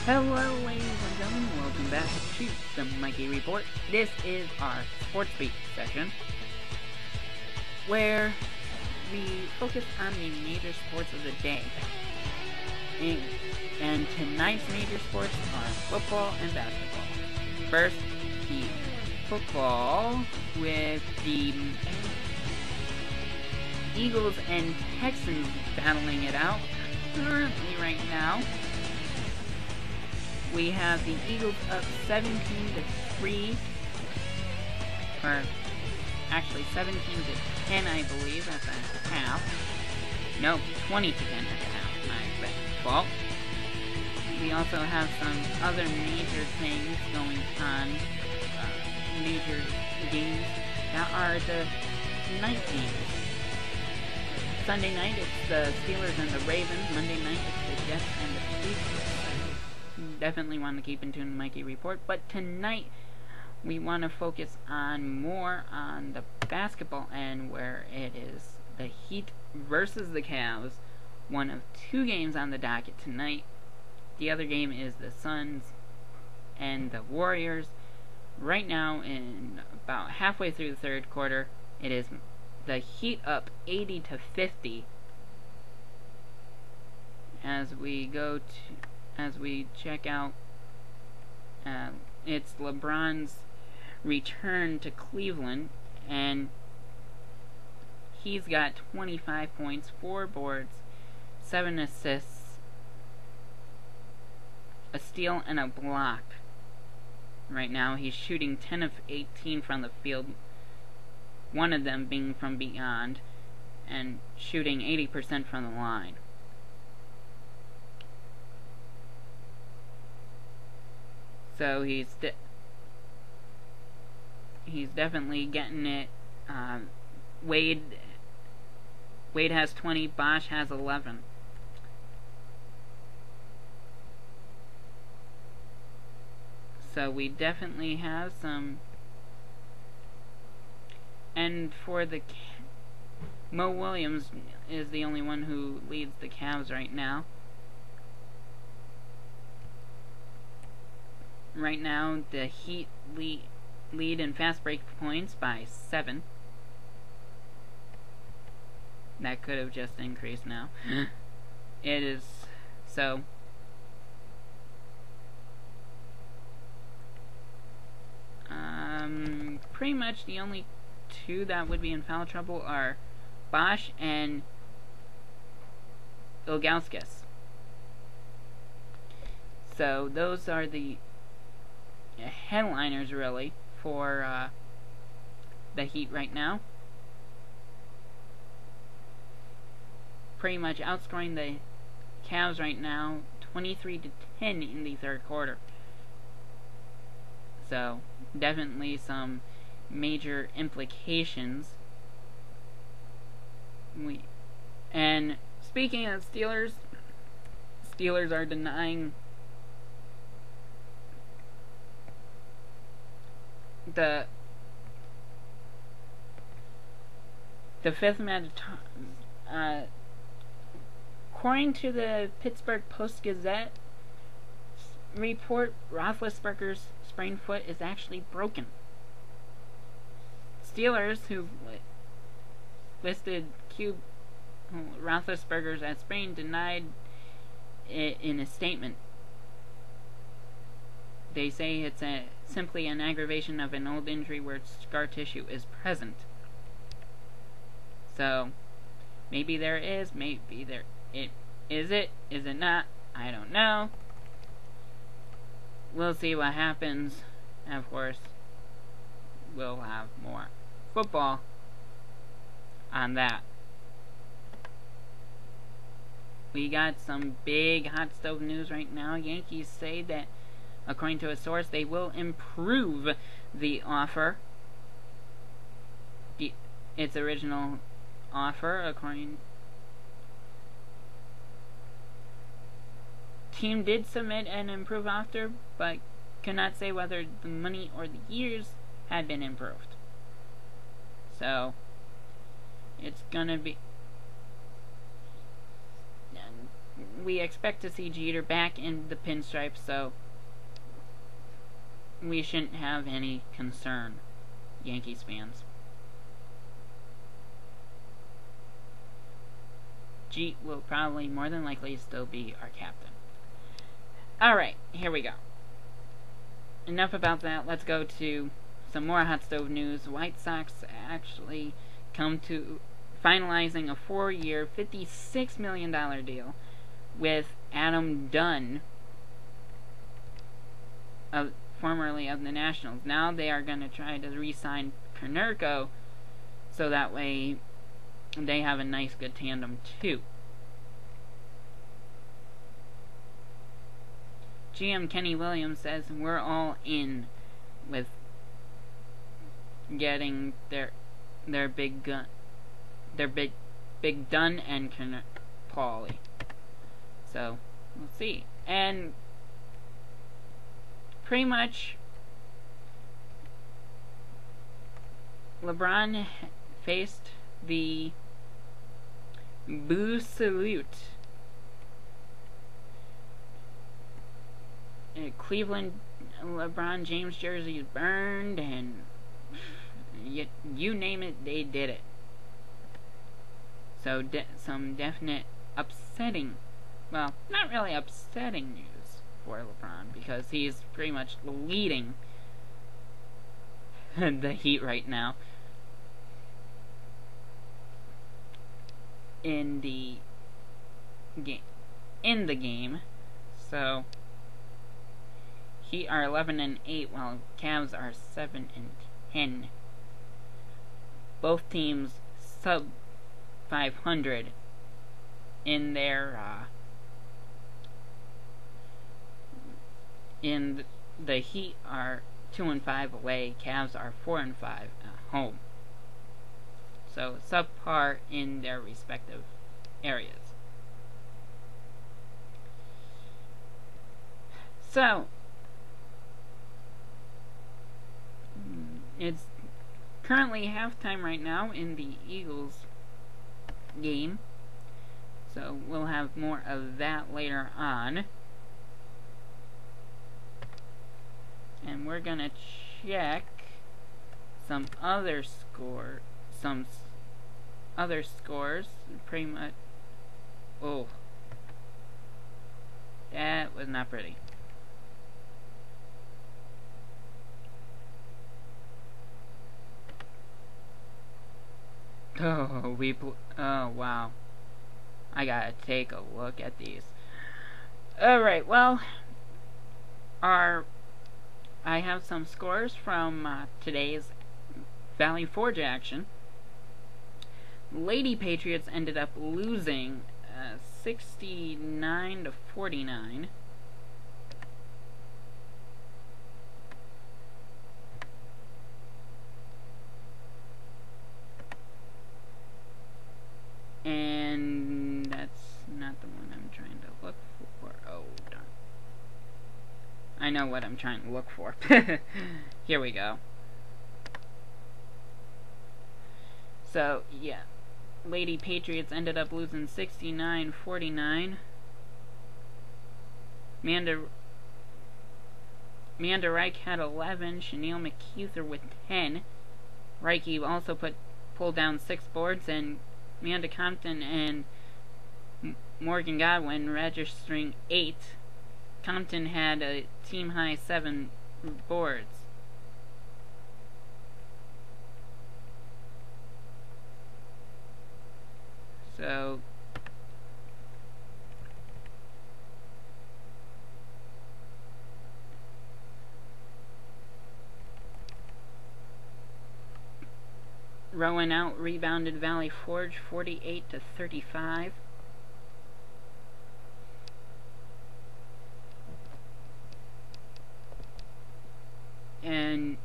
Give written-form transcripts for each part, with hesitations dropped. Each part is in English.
Hello ladies and gentlemen, welcome back to the Mikey Report. This is our Sports Beat session, where we focus on the major sports of the day. And tonight's major sports are football and basketball. First, the football with the Eagles and Texans battling it out currently right now. We have the Eagles up 17-3, or actually 17-10, I believe, at the half. No, 20-10 at the half, my bad fault. We also have some other major things going on, major games that are the night games. Sunday night, it's the Steelers and the Ravens. Monday night, it's the Jets and the Patriots. Definitely want to keep in tune to Mikey Report, but tonight we want to focus more on the basketball end, where it is the Heat versus the Cavs. One of two games on the docket tonight. The other game is the Suns and the Warriors. Right now, in about halfway through the third quarter, it is the Heat up 80-50. As we check out, it's LeBron's return to Cleveland, and he's got 25 points, 4 boards, 7 assists, a steal, and a block. Right now, he's shooting 10 of 18 from the field, one of them being from beyond, and shooting 80% from the line. So he's definitely getting it. Wade has 20, Bosch has 11. So we definitely have some. And for the Mo Williams is the only one who leads the Cavs right now. Right now, the Heat lead in fast break points by 7. That could have just increased now. It is so. Pretty much the only two that would be in foul trouble are Bosch and Ilgauskas. So those are the headliners, really, for the Heat right now. Pretty much outscoring the Cavs right now 23-10 in the third quarter. So definitely some major implications. And speaking of Steelers are denying the fifth match. According to the Pittsburgh Post-Gazette report, Roethlisberger's sprained foot is actually broken. Steelers, who listed Roethlisberger's as sprained, denied it in a statement. They say it's simply an aggravation of an old injury where scar tissue is present. So, maybe there is, maybe there is it not? I don't know. We'll see what happens. And of course, we'll have more football on that. We got some big hot stove news right now. Yankees say that, according to a source, they will improve the offer. Its original offer, according. Team did submit an improved offer, but could not say whether the money or the years had been improved. So, it's gonna be we expect to see Jeter back in the pinstripes, so we shouldn't have any concern, Yankees fans. Jeet will probably, more than likely, still be our captain. Alright, here we go. Enough about that. Let's go to some more Hot Stove news. White Sox actually come to finalizing a 4-year, $56 million deal with Adam Dunn, formerly of the Nationals. Now they are going to try to re-sign Konerko, so that way they have a nice, good tandem too. GM Kenny Williams says we're all in with getting their big gun, their big Dunn and Paulie. So we'll see. And pretty much LeBron faced the Boo Salute. Cleveland LeBron James jersey is burned, and you name it, they did it. So some definite upsetting, well, not really upsetting news for LeBron, because he's pretty much leading the Heat right now in the game. So Heat are 11-8, while Cavs are 7-10. Both teams sub 500 in their in the Heat are 2-5 away. Cavs are 4-5 at home. So subpar in their respective areas. So it's currently halftime right now in the Eagles game, so we'll have more of that later on. And we're gonna check some other scores, pretty much. Oh, that was not pretty. Oh, oh, wow. I gotta take a look at these. Alright, well, I have some scores from today's Valley Forge action. Lady Patriots ended up losing 69-49. And that's not the one I'm trying to look for. Oh, darn. I know what I'm trying to look for. Here we go. So, yeah. Lady Patriots ended up losing 69-49. Amanda Reich had 11. Chanel McHuther with 10. Reich also pulled down 6 boards, and Amanda Compton and Morgan Godwin registering 8. Compton had a team-high 7 boards. So Rowan out rebounded Valley Forge 48-35. And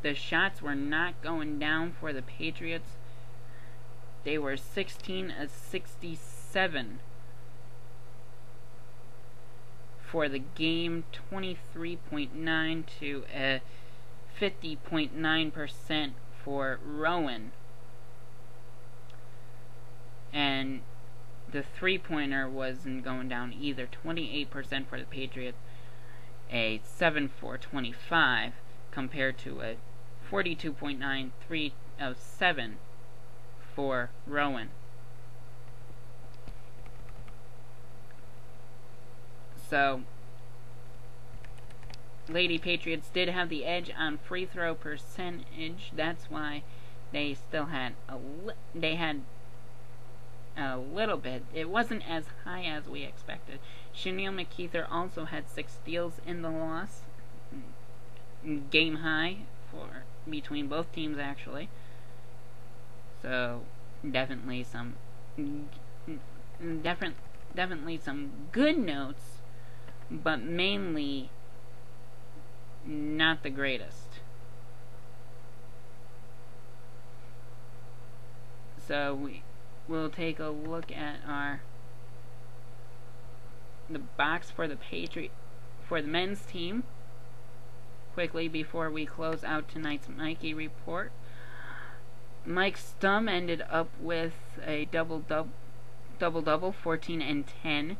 the shots were not going down for the Patriots. They were 16-67 for the game, 23.9 to 50.9% for Rowan. And the three-pointer wasn't going down either. 28% for the Patriots, a 7 for 25, compared to a 42.9 3 of 7 for Rowan. So, Lady Patriots did have the edge on free throw percentage. That's why they still had a little bit. It wasn't as high as we expected. Chanel McKeither also had 6 steals in the loss. Game high for between both teams, actually. So definitely some good notes, but mainly not the greatest. So we'll take a look at the box for the men's team quickly before we close out tonight's Mikey Report. Mike Stum ended up with a double-double, 14 and 10.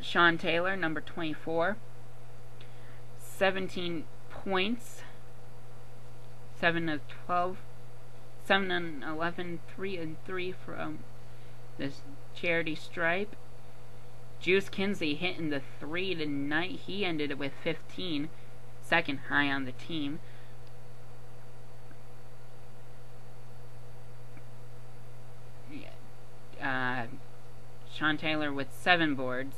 Sean Taylor, number 24, 17 points, 7 of 12, 7 and 11, 3 and 3 from this charity stripe. Juice Kinsey hitting the 3 tonight. He ended it with 15, second high on the team. Sean Taylor with 7 boards.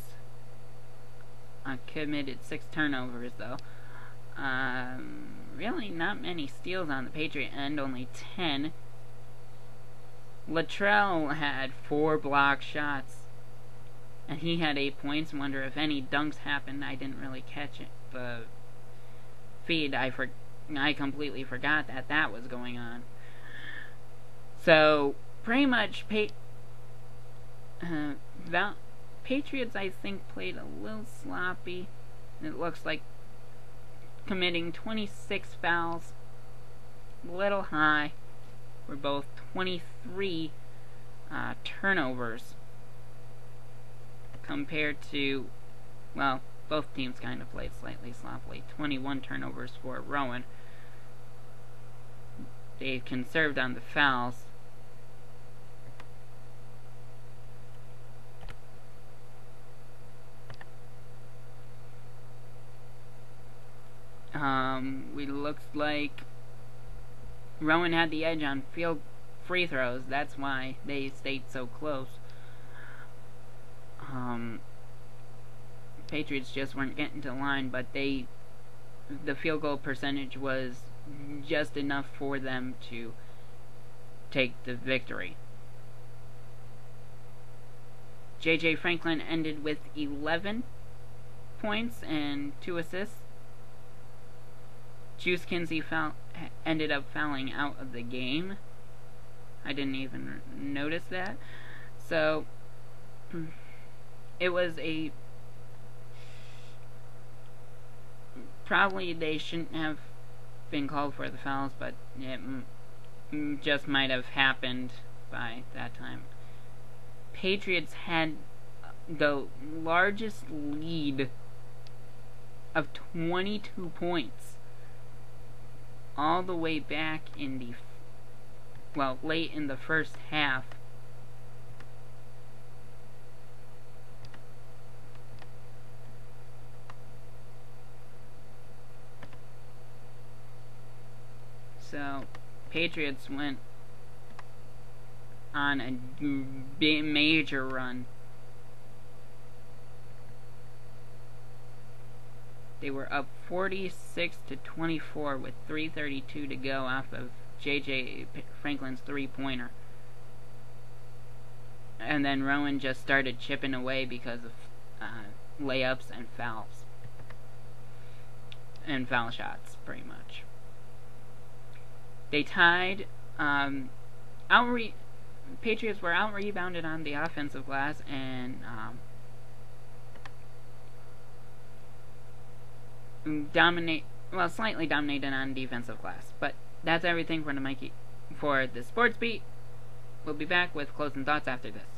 Committed 6 turnovers, though. Really not many steals on the Patriot end, only 10. Latrell had 4 block shots, and he had 8 points. Wonder if any dunks happened. I didn't really catch it. The feed, I completely forgot that was going on. So, pretty much, Patriots, I think, played a little sloppy. It looks like committing 26 fouls, a little high. We're both 23 turnovers compared to, well, both teams kind of played slightly sloppily. 21 turnovers for Rowan. They conserved on the fouls. It looks like Rowan had the edge on free throws. That's why they stayed so close. Patriots just weren't getting to the line, but the field goal percentage was just enough for them to take the victory. J.J. Franklin ended with 11 points and 2 assists. Juice Kinsey ended up fouling out of the game. I didn't even notice that. So, it was probably they shouldn't have been called for the fouls, but it just might have happened by that time. Patriots had the largest lead of 22 points all the way back in late in the first half. So, Patriots went on a major run. They were up 46-24 with 3:32 to go off of J.J. Franklin's three-pointer. And then Rowan just started chipping away because of layups and fouls. And foul shots, pretty much. They tied. Patriots were out-rebounded on the offensive glass and slightly dominated on defensive glass. But that's everything for the Sports Beat. We'll be back with closing thoughts after this.